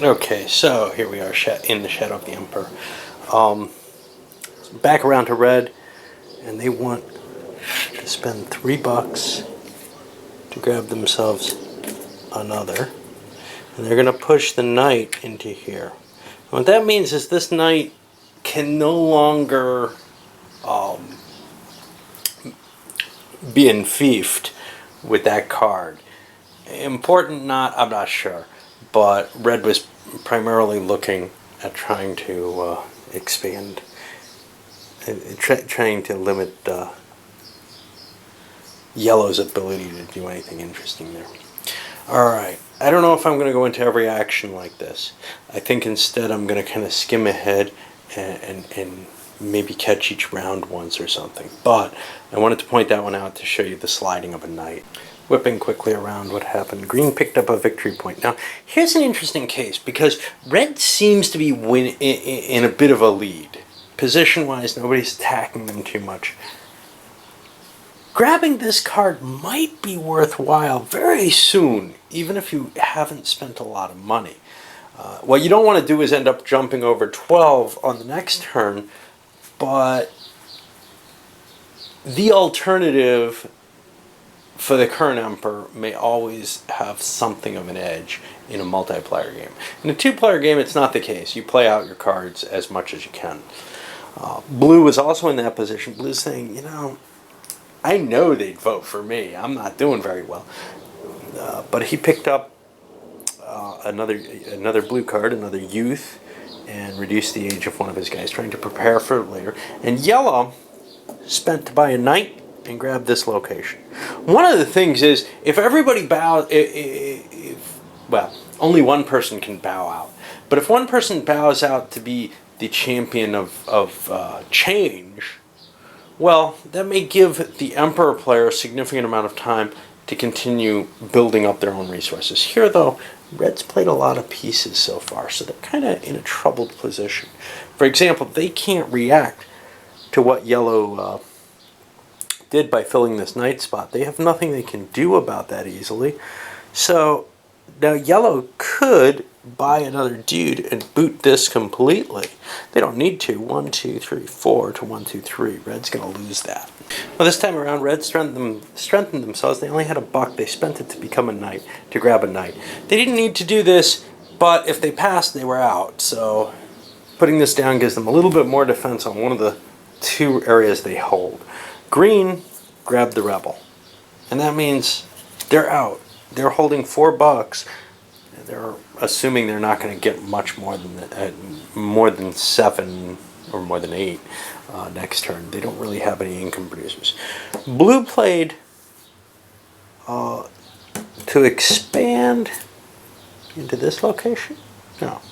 Okay, so here we are in the Shadow of the Emperor. Um, Back around to red, and they want to spend $3 to grab themselves another. And they're going to push the knight into here. What that means is this knight can no longer be enfiefed with that card. Important not, I'm not sure. But red was primarily looking at trying to expand, trying to limit yellow's ability to do anything interesting there. Alright, I don't know if I'm going to go into every action like this. I think instead I'm going to kind of skim ahead and maybe catch each round once or something. But I wanted to point that one out to show you the sliding of a knight. Whipping quickly around, what happened? Green picked up a victory point. Now, here's an interesting case because red seems to be in a bit of a lead. Position-wise, nobody's attacking them too much. Grabbing this card might be worthwhile very soon, even if you haven't spent a lot of money. What you don't want to do is end up jumping over 12 on the next turn, but the alternative for the current Emperor may always have something of an edge in a multiplayer game. In a two-player game, it's not the case. You play out your cards as much as you can. Blue is also in that position. Blue's saying, you know, I know they'd vote for me. I'm not doing very well. But he picked up another blue card, another youth, and reduced the age of one of his guys, trying to prepare for later. And yellow spent to buy a knight and grab this location. One of the things is, if everybody bows, well, only one person can bow out. But if one person bows out to be the champion of change, well, that may give the Emperor player a significant amount of time to continue building up their own resources. Here, though, red's played a lot of pieces so far, so they're kind of in a troubled position. For example, they can't react to what yellow did by filling this knight spot. They have nothing they can do about that easily. So now yellow could buy another dude and boot this completely. They don't need to. 1, 2, 3, 4 to 1, 2, 3. Red's going to lose that. Well, this time around, red strengthened themselves. They only had $1. They spent it to become a knight, to grab a knight. They didn't need to do this, but if they passed, they were out. So putting this down gives them a little bit more defense on one of the two areas they hold. Green grabbed the rebel, and that means they're out. They're holding $4. They're assuming they're not going to get much more than 7 or more than 8 next turn. They don't really have any income producers. Blue played to expand into this location. No.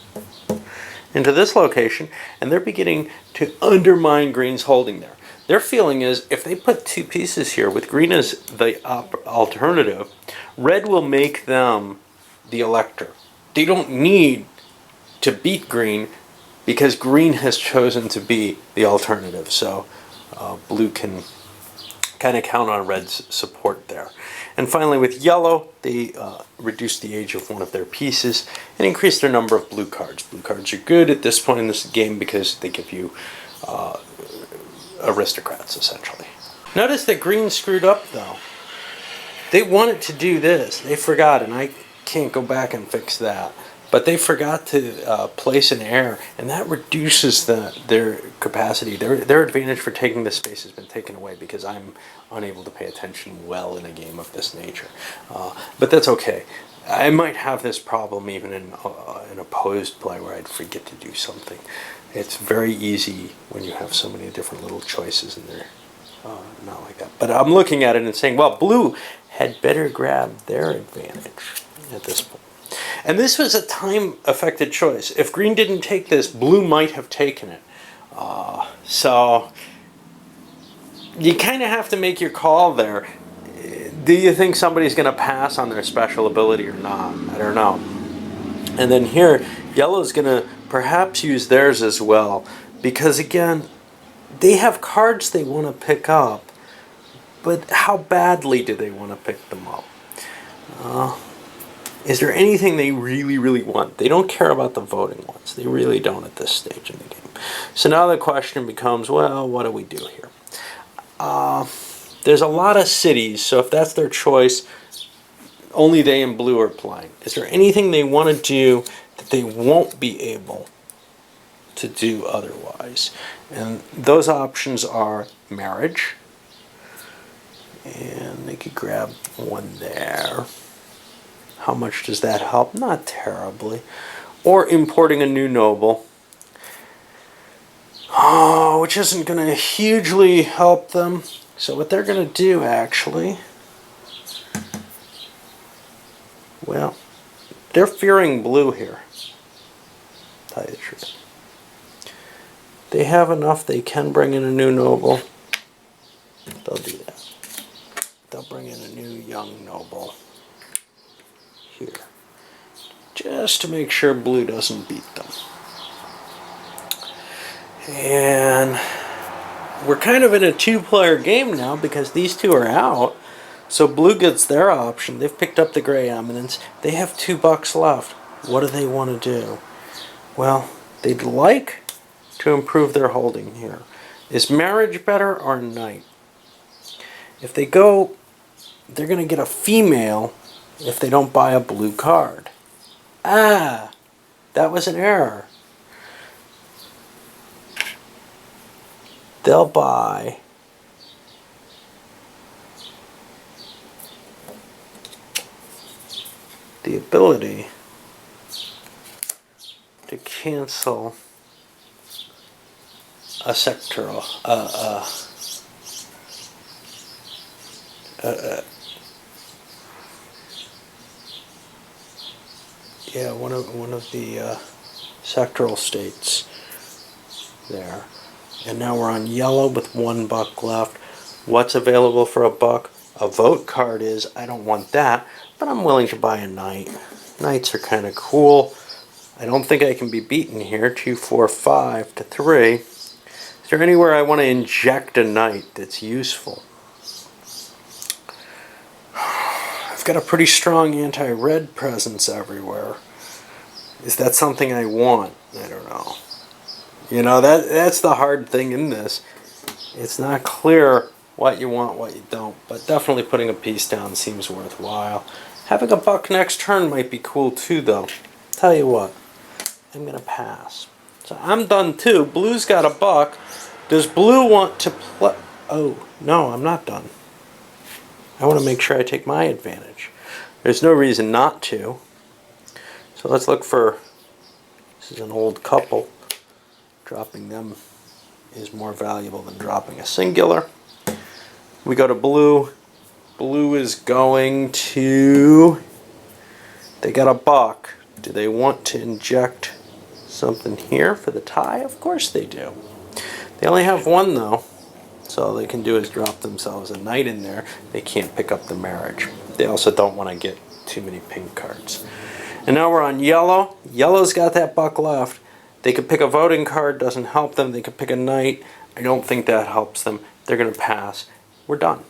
Into this location, and they're beginning to undermine green's holding there. Their feeling is, if they put 2 pieces here, with green as the alternative, red will make them the elector. They don't need to beat green because green has chosen to be the alternative. So blue can kind of count on red's support there. And finally, with yellow, they reduced the age of one of their pieces and increased their number of blue cards. Blue cards are good at this point in this game because they give you aristocrats, essentially. Notice that green screwed up, though. They wanted to do this. They forgot, and I can't go back and fix that. But they forgot to place an heir, and that reduces their capacity. Their advantage for taking this space has been taken away because I'm unable to pay attention well in a game of this nature. But that's okay. I might have this problem even in an opposed play where I'd forget to do something. It's very easy when you have so many different little choices in there. Not like that. But I'm looking at it and saying, well, blue had better grab their advantage at this point. And this was a time-affected choice. If green didn't take this, blue might have taken it. So you kind of have to make your call there. Do you think somebody's going to pass on their special ability or not? I don't know. And then here, yellow's going to perhaps use theirs as well. Because again, they have cards they want to pick up. But how badly do they want to pick them up? Is there anything they really, really want? They don't care about the voting ones. They really don't at this stage in the game. So now the question becomes, well, what do we do here? There's a lot of cities, so if that's their choice, only they and blue are playing. Is there anything they want to do that they won't be able to do otherwise? And those options are marriage, and they could grab one there. How much does that help? Not terribly. Or importing a new noble, which isn't going to hugely help them. So what they're going to do, actually, well, they're fearing blue here, to tell you the truth. They have enough, they can bring in a new noble. They'll do that. They'll bring in a new young noble here, just to make sure blue doesn't beat them. And we're kind of in a two-player game now because these two are out. So blue gets their option. They've picked up the gray eminence. They have $2 left. What do they want to do? Well, they'd like to improve their holding here. Is marriage better or knight? If they go, they're going to get a female if they don't buy a blue card. Ah, that was an error. They'll buy the ability to cancel a sectoral, yeah, one of the sectoral states there. And now we're on yellow with $1 left. What's available for $1? A vote card is. I don't want that, but I'm willing to buy a knight. Knights are kind of cool. I don't think I can be beaten here. 2, 4, 5 to 3. Is there anywhere I want to inject a knight that's useful? I've got a pretty strong anti-red presence everywhere. Is that something I want? I don't know. You know, that's the hard thing in this. It's not clear what you want, what you don't, but definitely putting a piece down seems worthwhile. Having $1 next turn might be cool too, though. Tell you what, I'm going to pass. So I'm done too. Blue's got $1. Does blue want to play? Oh, no, I'm not done. I want to make sure I take my advantage. There's no reason not to. So let's look for, this is an old couple. Dropping them is more valuable than dropping a singular. We go to blue. Blue is going to, they got $1. Do they want to inject something here for the tie? Of course they do. They only have 1 though, so all they can do is drop themselves a knight in there. They can't pick up the marriage. They also don't want to get too many pink cards. And now we're on yellow. Yellow's got that $1 left. They could pick a voting card, doesn't help them. They could pick a knight. I don't think that helps them. They're going to pass. We're done.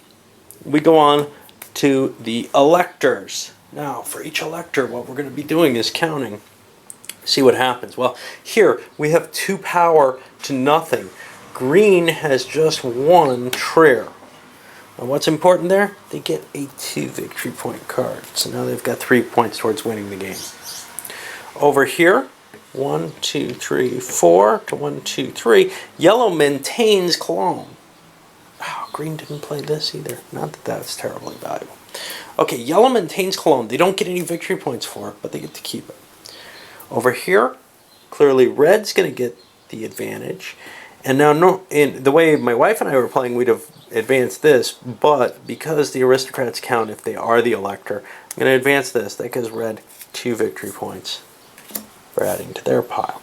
We go on to the electors. Now, for each elector, what we're going to be doing is counting. See what happens. Well, here we have 2 power to nothing. Green has just 1 Trier. And what's important there? They get a 2 victory point card. So now they've got 3 points towards winning the game. Over here, 1, 2, 3, 4 to 1, 2, 3. Yellow maintains Cologne. Oh, green didn't play this either. Not that that's terribly valuable. Okay, yellow maintains Cologne. They don't get any victory points for it, but they get to keep it. Over here, clearly red's going to get the advantage. And now, in the way my wife and I were playing, we'd have advanced this, but because the aristocrats count if they are the elector, I'm going to advance this. That gives red 2 victory points for adding to their pile.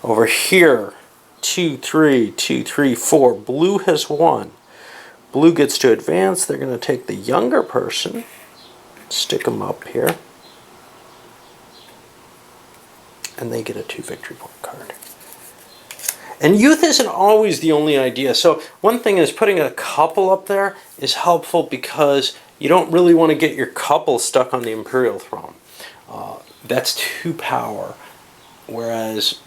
Over here, 2, 3, 2, 3, 4. Blue has 1. Blue gets to advance. They're going to take the younger person, stick them up here, and they get a 2 victory point card. And youth isn't always the only idea. So one thing is putting a couple up there is helpful because You don't really want to get your couple stuck on the Imperial throne. That's 2 power, whereas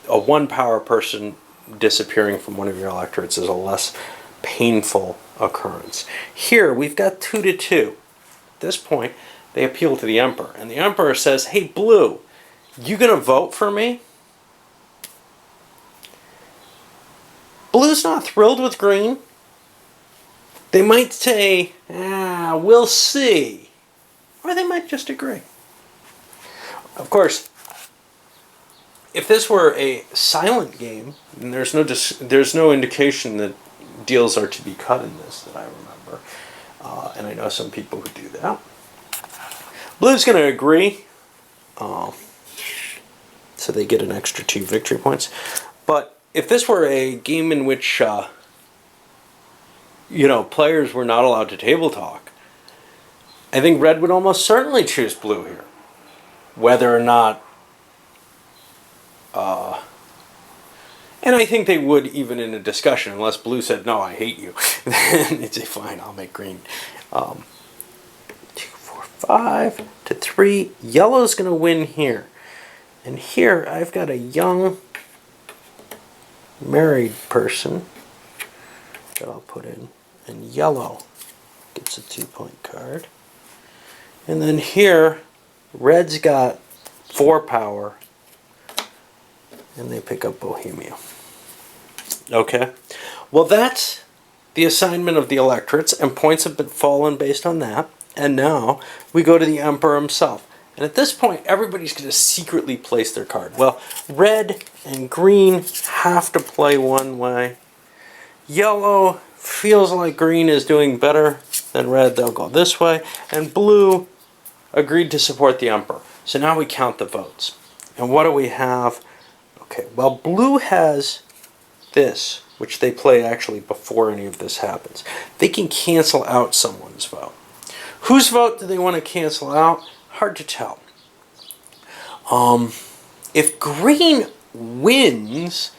a 1 power person disappearing from one of your electorates is a less painful occurrence. Here we've got 2 to 2. At this point, they appeal to the Emperor, and the Emperor says, "Hey, Blue, you gonna vote for me?" Blue's not thrilled with green. They might say, we'll see. Or they might just agree. Of course, if this were a silent game, and there's no indication that deals are to be cut in this that I remember, and I know some people who do that. Blue's going to agree, so they get an extra 2 victory points. But if this were a game in which players were not allowed to table talk, I think red would almost certainly choose blue here. Whether or not, and I think they would even in a discussion, unless blue said, "No, I hate you," then they'd say, "Fine, I'll make green." 2, 4, 5 to 3. Yellow's going to win here. And here I've got a young married person that I'll put in. And yellow gets a 2-point card. And then here, red's got 4 power. And they pick up Bohemia. Okay. Well, that's the assignment of the electorates, and points have been fallen based on that. And now we go to the Emperor himself. And at this point, everybody's going to secretly place their card. Well, red and green have to play one way. Yellow feels like green is doing better than red. They'll go this way. And blue agreed to support the Emperor. So now we count the votes. And what do we have? Okay, well, blue has this, which they play actually before any of this happens. They can cancel out someone's vote. Whose vote do they want to cancel out? Hard to tell. If green wins,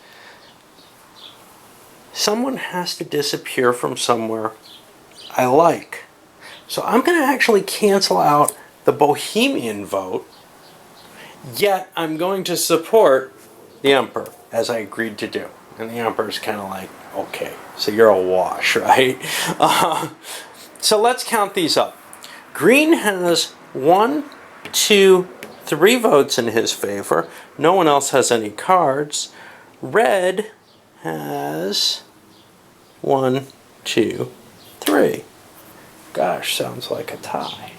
someone has to disappear from somewhere I like. So I'm going to actually cancel out the Bohemian vote, yet I'm going to support the Emperor, as I agreed to do. And the Emperor's kind of like, okay, so you're a wash, right? So let's count these up. Green has 1, 2, 3 votes in his favor. No one else has any cards. Red has 1, 2, 3. Gosh, sounds like a tie.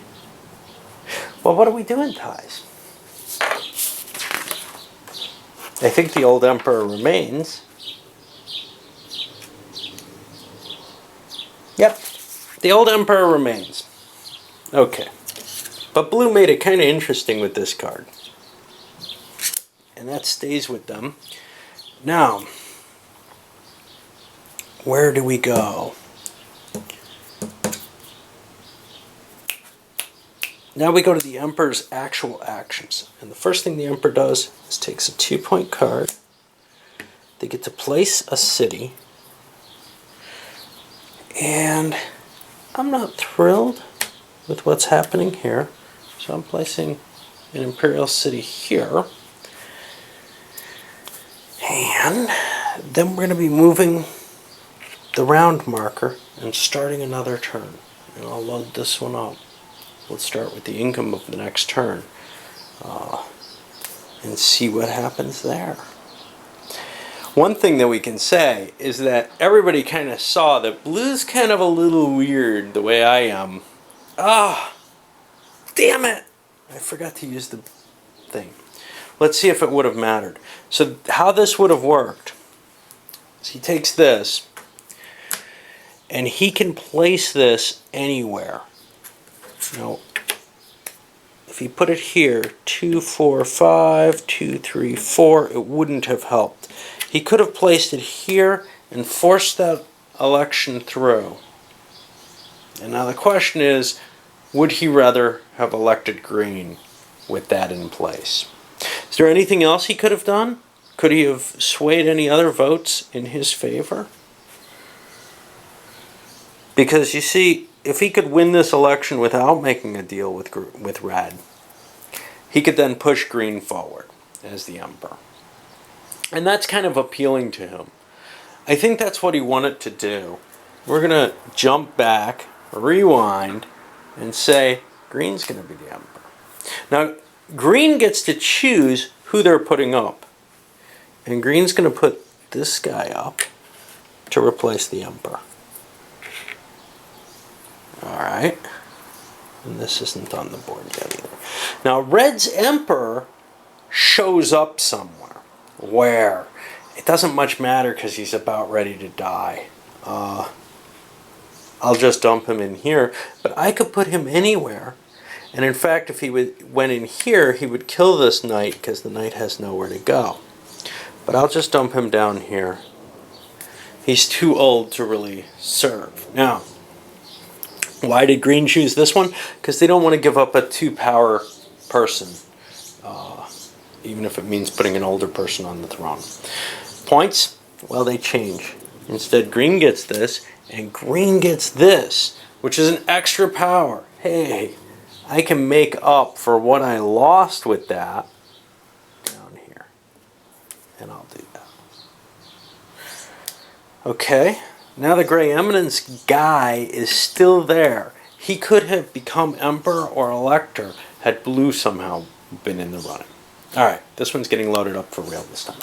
Well, what do we do in ties? I think the old Emperor remains. Yep, the old Emperor remains. Okay. But blue made it kind of interesting with this card. And that stays with them. Now, where do we go? Now we go to the Emperor's actual actions. And the first thing the Emperor does is takes a 2-point card. They get to place a city. And I'm not thrilled with what's happening here. So I'm placing an Imperial city here. And then we're going to be moving the round marker and starting another turn. And I'll load this one up. Let's start with the income of the next turn and see what happens there. One thing that we can say is that everybody kind of saw that blue's kind of a little weird the way I am. Damn it! I forgot to use the thing. Let's see if it would have mattered. So how this would have worked is he takes this and he can place this anywhere. Now, if he put it here, 2, 4, 5, 2, 3, 4, it wouldn't have helped. He could have placed it here and forced that election through. And now the question is, would he rather have elected green with that in place? Is there anything else he could have done? Could he have swayed any other votes in his favor? Because you see, if he could win this election without making a deal with red, he could then push green forward as the emperor. And that's kind of appealing to him. I think that's what he wanted to do. We're going to jump back, rewind, and say green's going to be the emperor. Now, green gets to choose who they're putting up. And green's going to put this guy up to replace the emperor. Alright. And this isn't on the board yet either. Now, red's emperor shows up somewhere. Where? It doesn't much matter because he's about ready to die. I'll just dump him in here, but I could put him anywhere. And in fact, if he went in here, he would kill this knight because the knight has nowhere to go. But I'll just dump him down here. He's too old to really serve. Now, why did green choose this one? Because they don't want to give up a 2-power person, even if it means putting an older person on the throne. Points? Well, they change. Instead, green gets this, and green gets this, which is an extra power. Hey, I can make up for what I lost with that down here. And I'll do that. Okay, now the Gray Eminence guy is still there. He could have become emperor or elector had blue somehow been in the running. Alright, this one's getting loaded up for real this time.